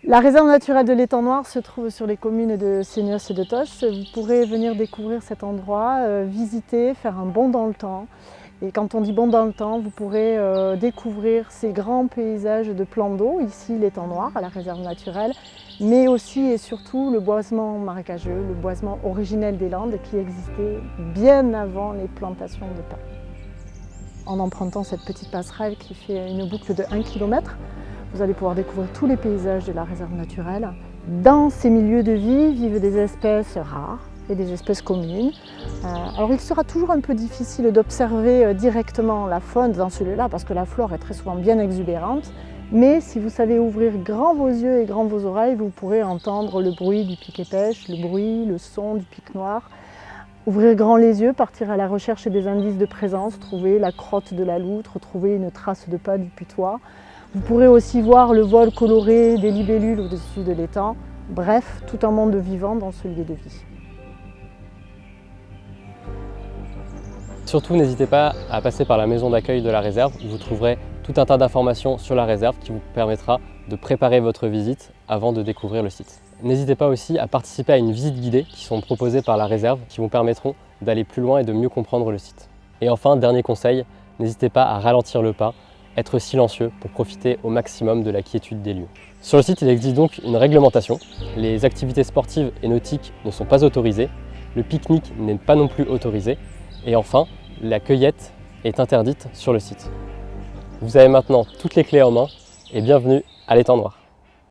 La réserve naturelle de l'étang noir se trouve sur les communes de Sénios et de Tos. Vous pourrez venir découvrir cet endroit, visiter, faire un bond dans le temps. Et quand on dit bond dans le temps, vous pourrez découvrir ces grands paysages de plans d'eau, ici l'étang noir à la réserve naturelle, mais aussi et surtout le boisement marécageux, le boisement originel des Landes qui existait bien avant les plantations de pins. En empruntant cette petite passerelle qui fait une boucle de 1 km, vous allez pouvoir découvrir tous les paysages de la réserve naturelle. Dans ces milieux de vie vivent des espèces rares et des espèces communes. Alors il sera toujours un peu difficile d'observer directement la faune dans celui-là parce que la flore est très souvent bien exubérante. Mais si vous savez ouvrir grand vos yeux et grand vos oreilles, vous pourrez entendre le bruit du piquet-pêche, le bruit, le son du pic noir. Ouvrir grand les yeux, partir à la recherche des indices de présence, trouver la crotte de la loutre, trouver une trace de pas du putois. Vous pourrez aussi voir le vol coloré des libellules au-dessus de l'étang. Bref, tout un monde vivant dans ce lieu de vie. Surtout, n'hésitez pas à passer par la maison d'accueil de la réserve où vous trouverez tout un tas d'informations sur la réserve qui vous permettra de préparer votre visite avant de découvrir le site. N'hésitez pas aussi à participer à une visite guidée qui sont proposées par la réserve qui vous permettront d'aller plus loin et de mieux comprendre le site. Et enfin, dernier conseil, n'hésitez pas à ralentir le pas, être silencieux pour profiter au maximum de la quiétude des lieux. Sur le site, il existe donc une réglementation. Les activités sportives et nautiques ne sont pas autorisées, le pique-nique n'est pas non plus autorisé, et enfin, la cueillette est interdite sur le site. Vous avez maintenant toutes les clés en main et bienvenue à l'étang noir.